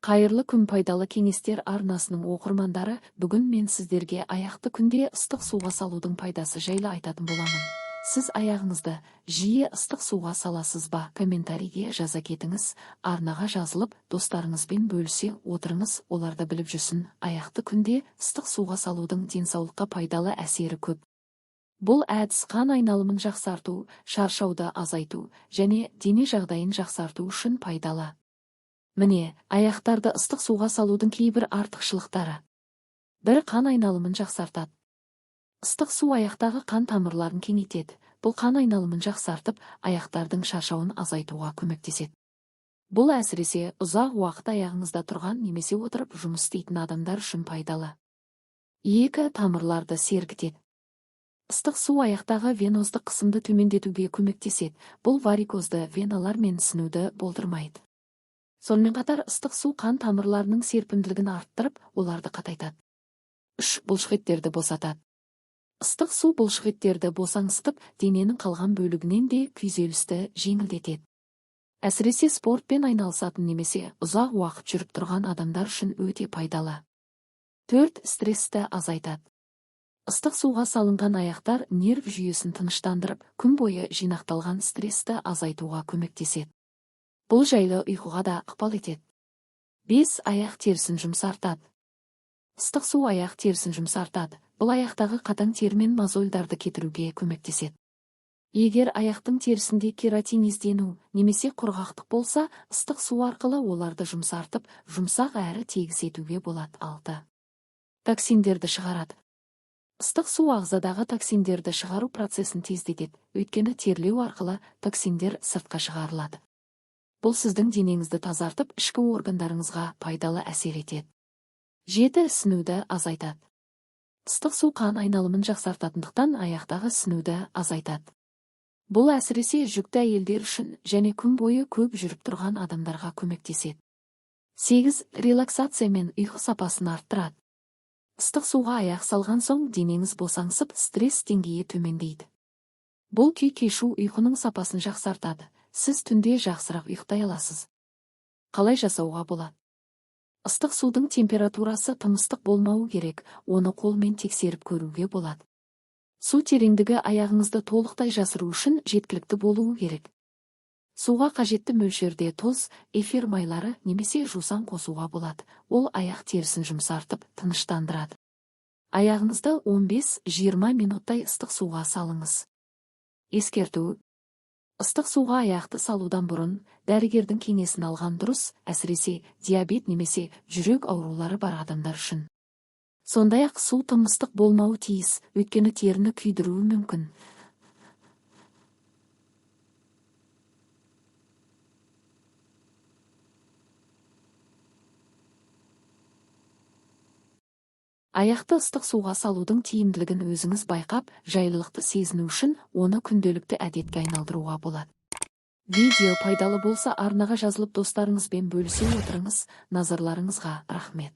Қайырлы күн, пайдалы кеңестер арнасының оқырмандары, бүгін мен сіздерге аяқты күнде ыстық суға салудың пайдасы жайлы айтатын боламын. Сіз аяғыңызды жиі ыстық суға саласыз ба? Комментарийге жаза кетіңіз. Арнаға жазылып, достарыңызбен бөлісе отырыңыз, олар да біліп жүрсін. Аяқты күнде ыстық суға салудың денсаулыққа пайдалы әсері көп. Бұл әдіс қан айналымын жақсарту, шаршауды азайту және дене жағдайын жақсарту үшін пайдалы. Міне, аяқтарды ыстық суға салудың кейбір артықшылықтары. Бір, қан айналымын жақсартады. Ыстық су аяқтағы қан тамырларын кеңейтеді. Бұл қан айналымын жақсартып, аяқтардың шаршауын азайтуға көмектеседі. Бұл әсіресе ұзақ уақыт аяғыңызда тұрған немесе отырып жұмыс істейтін адамдар үшін пайдалы. 2. Тамырларды сергітеді. Ыстық су аяқтағы веноздық қысымды төмендетуге көмектеседі. Бұл варикозды веналар мен ісінуді болдырмайды. Сонымен қатар ыстық су қан тамырларының серпімділігін арттырып, оларды қатайтады. 3. Бұлшықеттерді босатады. Ыстық су бұлшықеттерді босаңсытып, дененің қалған бөлігінен де күйзелісті жеңілдетеді. Әсіресе спортпен айналысатын немесе ұзақ уақыт жүріп тұрған адамдар үшін өте пайдалы. 4. Стрессті азайтады. Ыстық суға салынған аяқтар нерв жүйесін тыныштандырып, күн бойы жинақталған стрессті азайтуға көмектеседі. Бұл жайлы ұйқыға да ықпал етеді. 5. Аяқ терісін жұмсартады. Ыстық су аяқ терісін жұмсартады. Бұл аяқтағы қатаң тері мен мозольдарды кетіруге көмектеседі. Егер аяқтың терісінде кератиниздену немесе құрғақтық болса, ыстық су арқылы оларды жұмсартып, жұмсақ әрі тегіс етуге болады. 6. Токсиндерді шығарады. Ыстық су ағзадағы токсиндерді шығару процесін тездетеді, өйткені терлеу арқылы токсиндер сыртқа шығарылады. Бұл сіздің денеңізді тазартып, ішкі органдарыңызға пайдалы әсер етеді. 7. Ісінуді азайтады. Ыстық су қан айналымын жақсартатындықтан аяқтағы ісінуді азайтады. Бұл әсіресе жүкті әйелдер үшін және күн бойы көп жүріп тұрған адамдарға көмектеседі. 8. Релаксация мен ұйқы сапасын арттырады. Ыстық суға аяқ салған соң денеңіз босаңсып, стресс деңгейі төмендейді. Бұл күй кешу ұйқының сапасын жақсартады. Сіз түнде жақсырақ ұйықтай аласыз. Қалай жасауға болады? Ыстық судың температурасы тым ыстық болмауы керек, оны қолмен тексеріп көруге болады. Су тереңдігі аяғыңызды толықтай жасыру үшін жеткілікті болуы керек. Суға қажетті мөлшерде тұз, эфир майлары немесе жусан қосуға болады. Ол аяқ терісін жұмсартып, тыныштандырады. Аяғыңызды 15-20 минуттай ыстық суға салыңыз. Ескерту: ыстық суға аяқты салудан бұрын дәрігердің кеңесін алған дұрыс, әсіресе диабет немесе жүрек аурулары бар адамдар үшін. Сондай-ақ су тым ыстық болмауы тиіс, өйткені теріні күйдіруі мүмкін. Аяқты ыстық суға салудың тиімділігін өзіңіз байқап, жайлылықты сезіну үшін оны күнделікті әдетке айналдыруға болады. Видео пайдалы болса арнаға жазылып достарыңызбен бөлісе отырыңыз. Назарларыңызға рахмет.